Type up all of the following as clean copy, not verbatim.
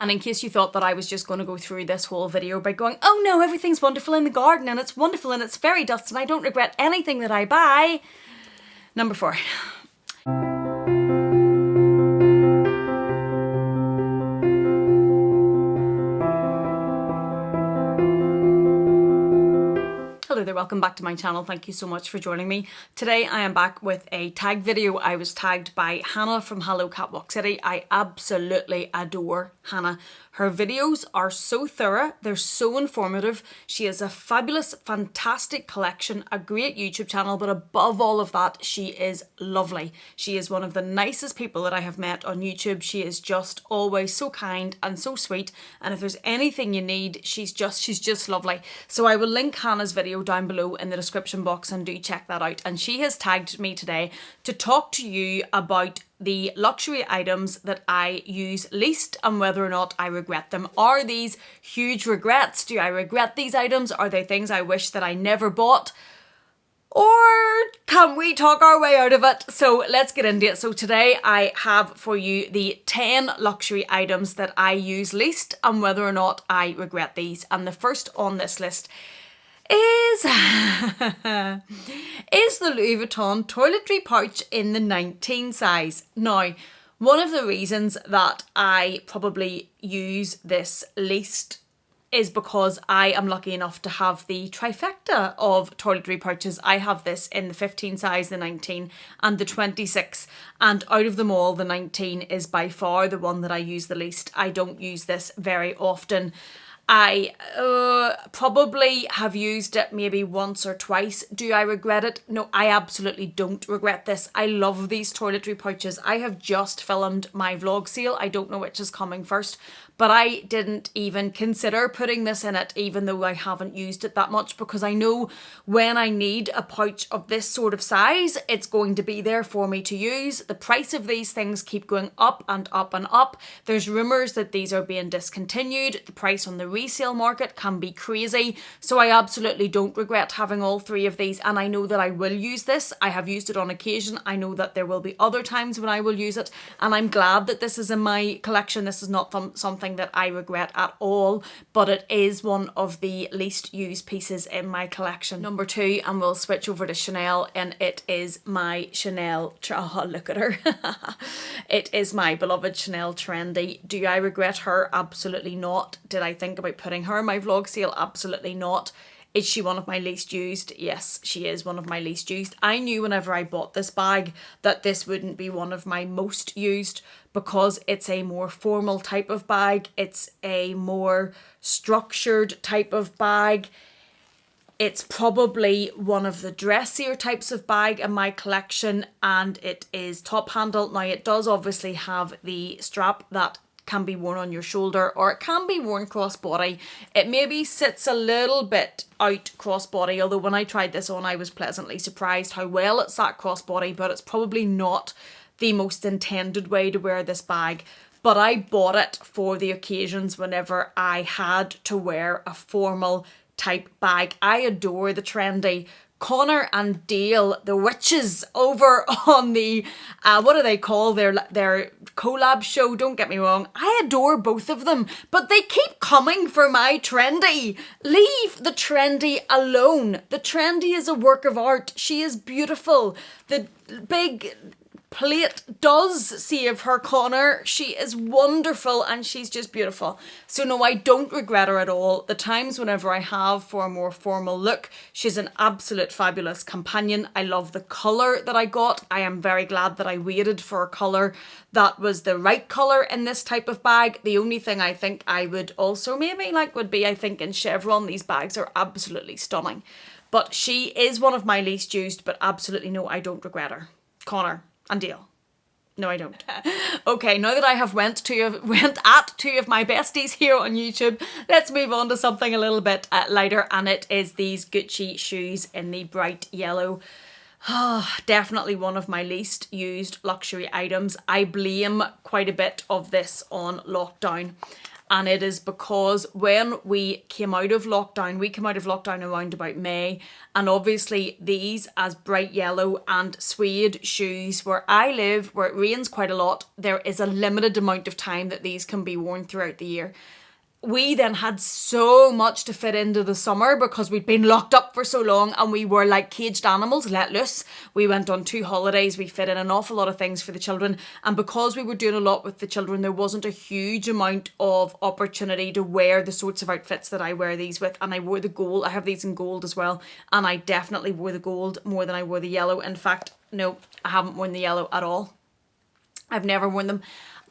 And in case you thought that I was just going to go through this whole video by going, oh no, everything's wonderful in the garden and it's wonderful and it's fairy dust and I don't regret anything that I buy. Number 4. Hello there, welcome back to my channel. Thank you so much for joining me. Today I am back with a tag video. I was tagged by Hanna from Hello Catwalk City. I absolutely adore Hanna. Her videos are so thorough, they're so informative. She has a fabulous, fantastic collection, a great YouTube channel, but above all of that, she is lovely. She is one of the nicest people that I have met on YouTube. She is just always so kind and so sweet, and if there's anything you need, she's just lovely. So I will link Hanna's video down below in the description box and do check that out. And she has tagged me today to talk to you about the luxury items that I use least and whether or not I regret them. Are these huge regrets? Do I regret these items? Are they things I wish that I never bought? Or can we talk our way out of it? So let's get into it. So today I have for you the 10 luxury items that I use least and whether or not I regret these. And the first on this list is the Louis Vuitton toiletry pouch in the 19 size. Now, one of the reasons that I probably use this least is because I am lucky enough to have the trifecta of toiletry pouches. I have this in the 15 size, the 19 and the 26, and out of them all, the 19 is by far the one that I use the least. I don't use this very often. I probably have used it maybe once or twice. Do I regret it? No, I absolutely don't regret this. I love these toiletry pouches. I have just filmed my vlog sale. I don't know which is coming first, but I didn't even consider putting this in it, even though I haven't used it that much, because I know when I need a pouch of this sort of size, it's going to be there for me to use. The price of these things keep going up and up and up. There's rumours that these are being discontinued. The price on the resale market can be crazy. So I absolutely don't regret having all 3 of these, and I know that I will use this. I have used it on occasion. I know that there will be other times when I will use it, and I'm glad that this is in my collection. This is not something that I regret at all, but it is one of the least used pieces in my collection. Number 2, and we'll switch over to Chanel, and it is my Chanel, oh look at her. It is my beloved Chanel Trendy. Do I regret her? Absolutely not. Did I think about putting her in my vlog sale? Absolutely not. Is she one of my least used? Yes, she is one of my least used. I knew whenever I bought this bag that this wouldn't be one of my most used because it's a more formal type of bag. It's a more structured type of bag. It's probably one of the dressier types of bag in my collection, and it is top handle. Now it does obviously have the strap that can be worn on your shoulder, or it can be worn crossbody. It maybe sits a little bit out crossbody, although when I tried this on I was pleasantly surprised how well it sat crossbody, but it's probably not the most intended way to wear this bag. But I bought it for the occasions whenever I had to wear a formal type bag. I adore the Trendy. Connor and Dale, the witches over on the, what do they call their collab show? Don't get me wrong. I adore both of them, but they keep coming for my Trendy. Leave the Trendy alone. The Trendy is a work of art. She is beautiful. The big plate does save her, Connor. She is wonderful and she's just beautiful. So no, I don't regret her at all. The times whenever I have for a more formal look, she's an absolute fabulous companion. I love the colour that I got. I am very glad that I waited for a colour that was the right colour in this type of bag. The only thing I think I would also maybe like would be, I think in chevron, these bags are absolutely stunning. But she is one of my least used, but absolutely no, I don't regret her. Connor and Dale. No, I don't. Okay, now that I have went at 2 of my besties here on YouTube, let's move on to something a little bit lighter, and it is these Gucci shoes in the bright yellow. Definitely one of my least used luxury items. I blame quite a bit of this on lockdown. and it is because when we came out of lockdown around about May, and obviously these as bright yellow and suede shoes where I live, where it rains quite a lot, there is a limited amount of time that these can be worn throughout the year. We then had so much to fit into the summer because we'd been locked up for so long and we were like caged animals let loose. We went on 2 holidays, we fit in an awful lot of things for the children, and because we were doing a lot with the children, there wasn't a huge amount of opportunity to wear the sorts of outfits that I wear these with. And I wore the gold, I have these in gold as well, and I definitely wore the gold more than I wore the yellow. In fact, no, I haven't worn the yellow at all. I've never worn them.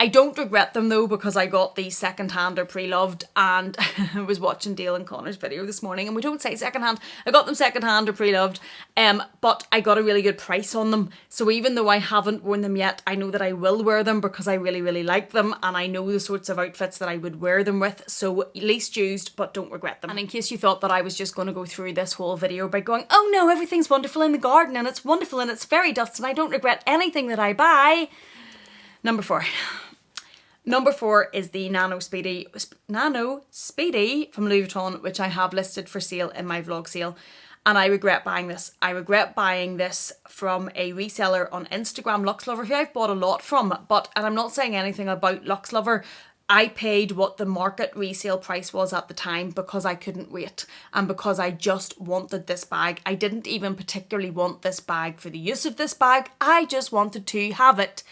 I don't regret them though, because I got these secondhand or pre-loved, and I was watching Dale and Connor's video this morning, and we don't say secondhand. I got them secondhand or pre-loved, but I got a really good price on them. So even though I haven't worn them yet, I know that I will wear them because I really, really like them, and I know the sorts of outfits that I would wear them with. So least used, but don't regret them. And in case you thought that I was just going to go through this whole video by going, oh no, everything's wonderful in the garden, and it's wonderful and it's fairy dust, and I don't regret anything that I buy. Number 4. Number 4 is the Nano Speedy from Louis Vuitton, which I have listed for sale in my vlog sale. And I regret buying this. I regret buying this from a reseller on Instagram, LuxLover, who I've bought a lot from. And I'm not saying anything about LuxLover. I paid what the market resale price was at the time because I couldn't wait and because I just wanted this bag. I didn't even particularly want this bag for the use of this bag. I just wanted to have it.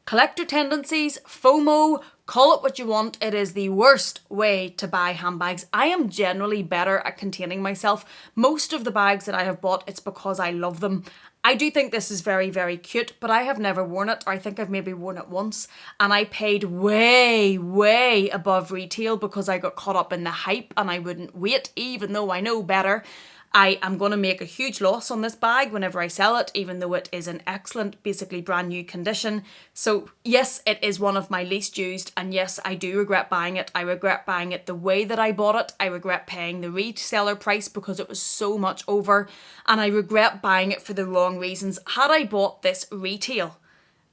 Collector tendencies, FOMO, call it what you want. It is the worst way to buy handbags. I am generally better at containing myself. Most of the bags that I have bought, it's because I love them. I do think this is very, very cute, but I have never worn it, or I think I've maybe worn it once, and I paid way, way above retail because I got caught up in the hype and I wouldn't wait, even though I know better. I am going to make a huge loss on this bag whenever I sell it, even though it is in excellent, basically brand new condition. So yes, it is one of my least used, and yes, I do regret buying it. I regret buying it the way that I bought it. I regret paying the reseller price because it was so much over, and I regret buying it for the wrong reasons. Had I bought this retail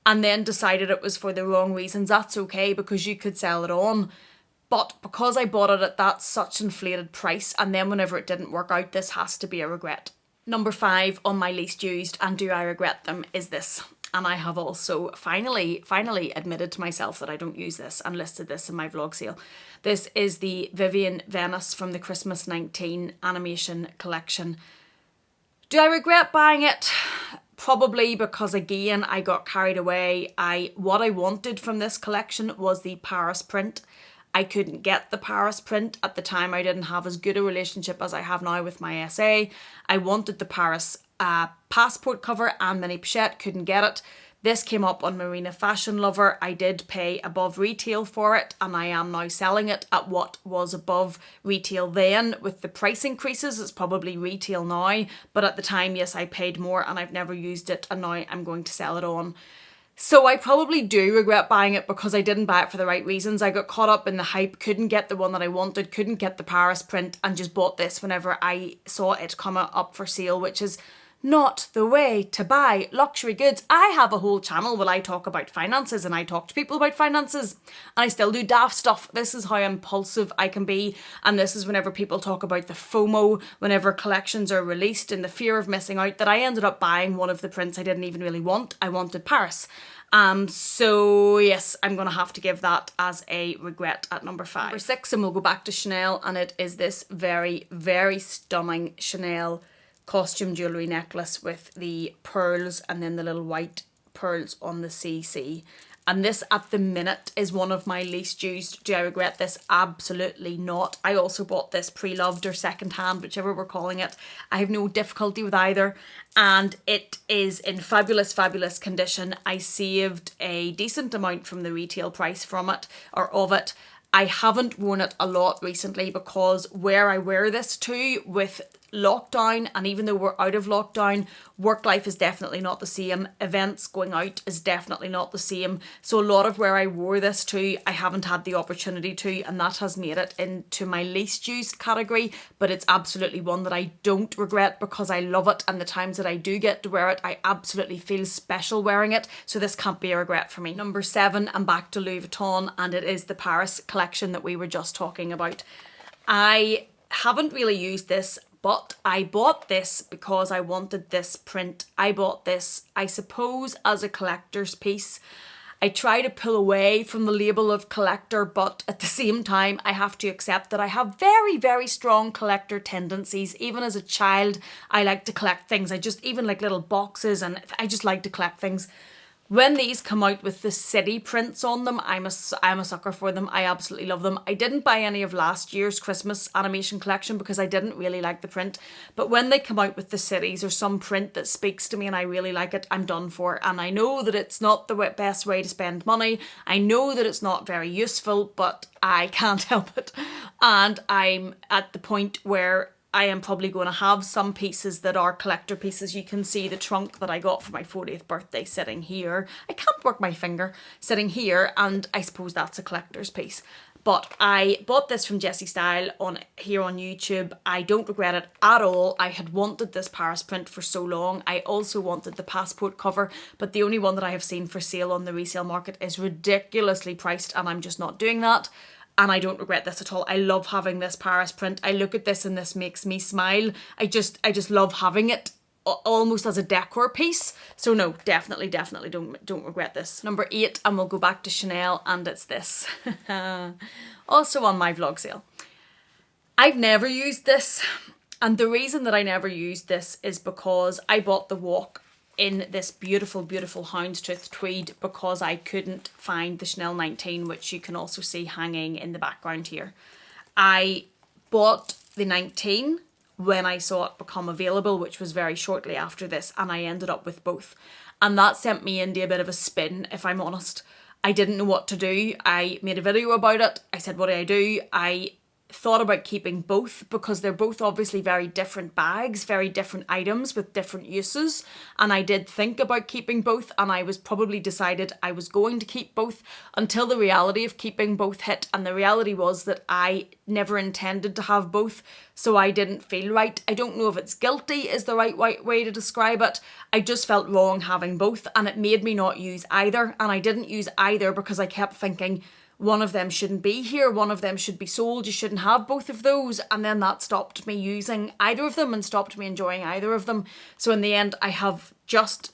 and then decided it was for the wrong reasons, that's okay because you could sell it on. But because I bought it at that such inflated price, and then whenever it didn't work out, this has to be a regret. Number 5 on my least used, and do I regret them, is this. And I have also finally admitted to myself that I don't use this and listed this in my vlog sale. This is the Vivienne Venice from the Christmas 19 animation collection. Do I regret buying it? Probably, because again, I got carried away. What I wanted from this collection was the Paris print. I couldn't get the Paris print. At the time, I didn't have as good a relationship as I have now with my SA. I wanted the Paris passport cover and mini pochette, couldn't get it. This came up on Marina Fashion Lover. I did pay above retail for it, and I am now selling it at what was above retail then. With the price increases, it's probably retail now, but at the time, yes, I paid more and I've never used it, and now I'm going to sell it on. So I probably do regret buying it because I didn't buy it for the right reasons. I got caught up in the hype, couldn't get the one that I wanted, couldn't get the Paris print, and just bought this whenever I saw it come up for sale, which is not the way to buy luxury goods. I have a whole channel where I talk about finances and I talk to people about finances, and I still do daft stuff. This is how impulsive I can be, and this is whenever people talk about the FOMO, whenever collections are released and the fear of missing out, that I ended up buying one of the prints I didn't even really want. I wanted Paris. So yes, I'm going to have to give that as a regret at number 5. Number 6, and we'll go back to Chanel, and it is this very, very stunning Chanel costume jewellery necklace with the pearls and then the little white pearls on the CC. And this at the minute is one of my least used. Do I regret this? Absolutely not. I also bought this pre-loved or second hand, whichever we're calling it. I have no difficulty with either, and it is in fabulous, fabulous condition. I saved a decent amount from the retail price from it, or of it. I haven't worn it a lot recently because where I wear this to with lockdown, and even though we're out of lockdown, work life is definitely not the same. Events, going out is definitely not the same. So a lot of where I wore this to, I haven't had the opportunity to, and that has made it into my least used category, but it's absolutely one that I don't regret because I love it, and the times that I do get to wear it, I absolutely feel special wearing it. So this can't be a regret for me. Number 7, I'm back to Louis Vuitton, and it is the Paris collection that we were just talking about. I haven't really used this, but I bought this because I wanted this print. I bought this, I suppose, as a collector's piece. I try to pull away from the label of collector, but at the same time, I have to accept that I have very, very strong collector tendencies. Even as a child, I like to collect things. I just even like little boxes, and I just like to collect things. When these come out with the city prints on them, I'm a sucker for them. I absolutely love them. I didn't buy any of last year's Christmas animation collection because I didn't really like the print. But when they come out with the cities or some print that speaks to me and I really like it, I'm done for. And I know that it's not the best way to spend money. I know that it's not very useful, but I can't help it. And I'm at the point where I am probably going to have some pieces that are collector pieces. You can see the trunk that I got for my 40th birthday sitting here. I can't work my finger, sitting here, and I suppose that's a collector's piece. But I bought this from Jessie Style here on YouTube. I don't regret it at all. I had wanted this Paris print for so long. I also wanted the passport cover, but the only one that I have seen for sale on the resale market is ridiculously priced, and I'm just not doing that. And I don't regret this at all. I love having this Paris print. I look at this and this makes me smile. I just love having it almost as a decor piece. So no, definitely don't regret this. Number 8, and we'll go back to Chanel, and it's this. Also on my vlog sale. I've never used this, and the reason that I never used this is because I bought the Walk in this beautiful, beautiful houndstooth tweed because I couldn't find the Chanel 19, which you can also see hanging in the background here. I bought the 19 when I saw it become available, which was very shortly after this, and I ended up with both. And that sent me into a bit of a spin, if I'm honest. I didn't know what to do. I made a video about it. I said, what do I do? I thought about keeping both because they're both obviously very different bags, very different items with different uses, and I did think about keeping both, and I was probably decided I was going to keep both until the reality of keeping both hit, and the reality was that I never intended to have both, so I didn't feel right. I don't know if it's guilty is the right way to describe it. I just felt wrong having both, and it made me not use either, and I didn't use either because I kept thinking one of them shouldn't be here, one of them should be sold, you shouldn't have both of those, and then that stopped me using either of them and stopped me enjoying either of them. So in the end, I have just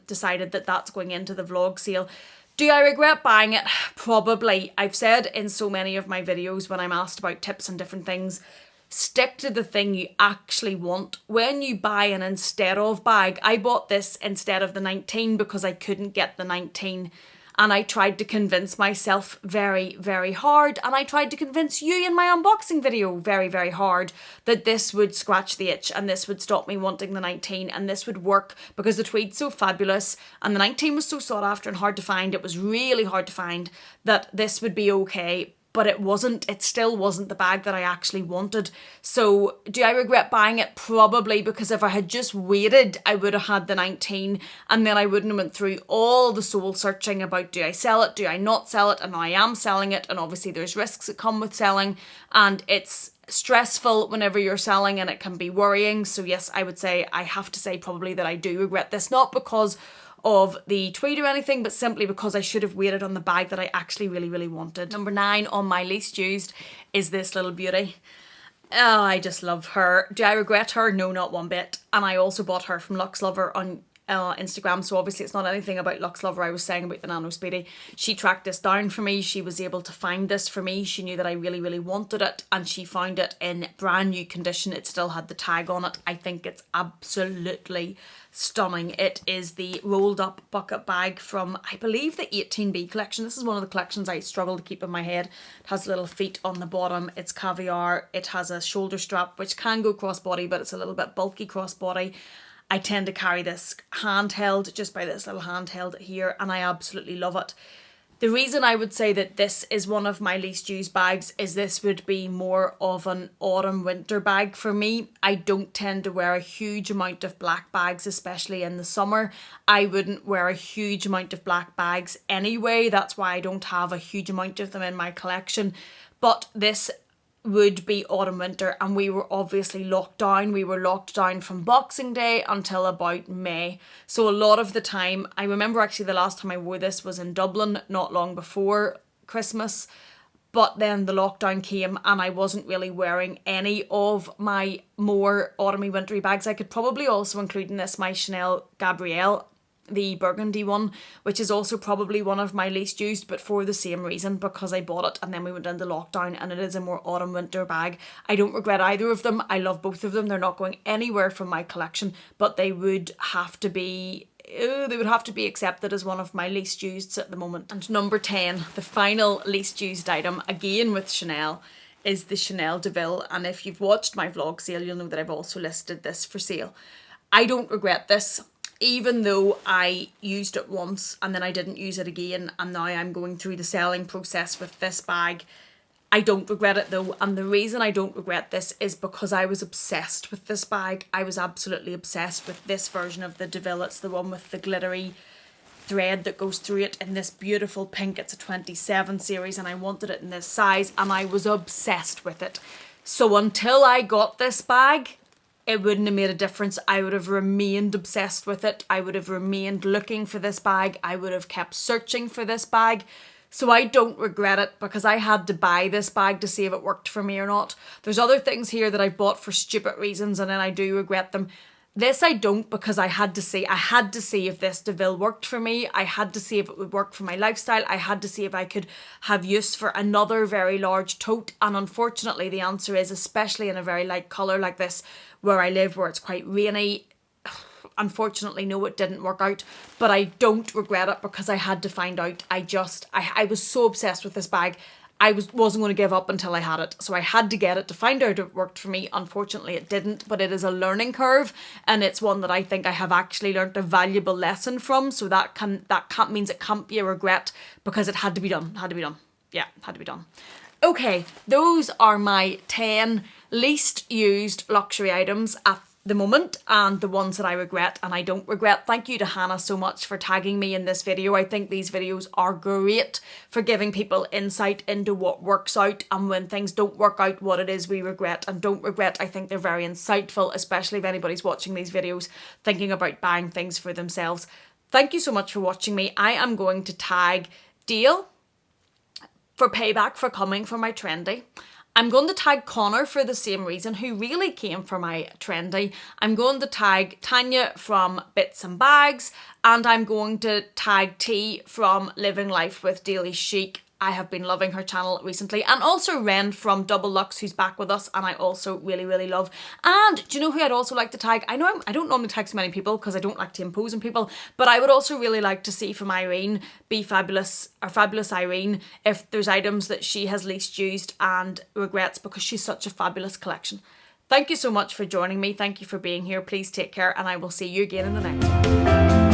decided that that's going into the vlog sale. Do I regret buying it? Probably. I've said in so many of my videos when I'm asked about tips and different things, stick to the thing you actually want. When you buy an instead of bag, I bought this instead of the 19 because I couldn't get the 19. And I tried to convince myself very, very hard, and I tried to convince you in my unboxing video very, very hard that this would scratch the itch and this would stop me wanting the 19 and this would work because the tweed's so fabulous and the 19 was so sought after and hard to find. It was really hard to find that this would be okay. But it wasn't, it still wasn't the bag that I actually wanted. So do I regret buying it? Probably, because if I had just waited, I would have had the 19 and then I wouldn't have went through all the soul searching about do I sell it, do I not sell it, and now I am selling it, and obviously there's risks that come with selling, and it's stressful whenever you're selling and it can be worrying. So yes, I would say, I have to say probably that I do regret this, not because of the tweed or anything, but simply because I should have waited on the bag that I actually really, really wanted. Number 9 on my least used is this little beauty. Oh, I just love her. Do I regret her? No, not one bit. And I also bought her from Luxe Lover on Instagram, so obviously it's not anything about Luxe Lover I was saying about the Nano Speedy. She tracked this down for me. She was able to find this for me. She knew that I really, really wanted it, and she found it in brand new condition. It still had the tag on it. I think it's absolutely stunning. It is the rolled up bucket bag from, I believe, the 18B collection. This is one of the collections I struggle to keep in my head. It has little feet on the bottom. It's caviar. It has a shoulder strap which can go crossbody, but it's a little bit bulky crossbody. I tend to carry this handheld, just by this little handheld here, and I absolutely love it. The reason I would say that this is one of my least used bags is this would be more of an autumn winter bag for me. I don't tend to wear a huge amount of black bags, especially in the summer. I wouldn't wear a huge amount of black bags anyway. That's why I don't have a huge amount of them in my collection. But this would be autumn winter, and we were obviously locked down. We were locked down from Boxing Day until about May. So a lot of the time, I remember actually the last time I wore this was in Dublin, not long before Christmas. But then the lockdown came and I wasn't really wearing any of my more autumny wintry bags. I could probably also include in this my Chanel Gabrielle, the burgundy one, which is also probably one of my least used, but for the same reason, because I bought it and then we went into lockdown, and it is a more autumn winter bag. I don't regret either of them. I love both of them. They're not going anywhere from my collection, but they would have to be accepted as one of my least used at the moment. And number 10, the final least used item, again with Chanel, is the Chanel Deville. And if you've watched my vlog sale, you'll know that I've also listed this for sale. I don't regret this. Even though I used it once and then I didn't use it again, and now I'm going through the selling process with this bag, I don't regret it though. And the reason I don't regret this is because I was obsessed with this bag. I was absolutely obsessed with this version of the Deville. It's the one with the glittery thread that goes through it in this beautiful pink. It's a 27 series and I wanted it in this size and I was obsessed with it. So until I got this bag, it wouldn't have made a difference. I would have remained obsessed with it. I would have remained looking for this bag. I would have kept searching for this bag. So I don't regret it because I had to buy this bag to see if it worked for me or not. There's other things here that I bought for stupid reasons and then I do regret them. This I don't, because I had to see if this Deville worked for me. I had to see if it would work for my lifestyle. I had to see if I could have use for another very large tote. And unfortunately the answer is, especially in a very light colour like this, where I live, where it's quite rainy, unfortunately, no, it didn't work out. But I don't regret it because I had to find out. I was so obsessed with this bag. I wasn't going to give up until I had it. So I had to get it to find out if it worked for me. Unfortunately, it didn't, but it is a learning curve. And it's one that I think I have actually learned a valuable lesson from. So that means it can't be a regret because it had to be done. Yeah, had to be done. Okay, those are my 10 least used luxury items at the moment and the ones that I regret and I don't regret. Thank you to Hanna so much for tagging me in this video. I think these videos are great for giving people insight into what works out and when things don't work out, what it is we regret and don't regret. I think they're very insightful, especially if anybody's watching these videos thinking about buying things for themselves. Thank you so much for watching me. I am going to tag Dale for payback for coming for my trendy. I'm going to tag Connor for the same reason, who really came for my trendy. I'm going to tag Tanya from Bits and Bags, and I'm going to tag T from Living Life with Daily Chic. I have been loving her channel recently, and also Ren from Double Luxe, who's back with us, and I also really, really love. And do you know who I'd also like to tag? I know I don't normally tag so many people because I don't like to impose on people, but I would also really like to see from Irene, Be Fabulous, or Fabulous Irene, if there's items that she has least used and regrets, because she's such a fabulous collection. Thank you so much for joining me. Thank you for being here. Please take care, and I will see you again in the next one.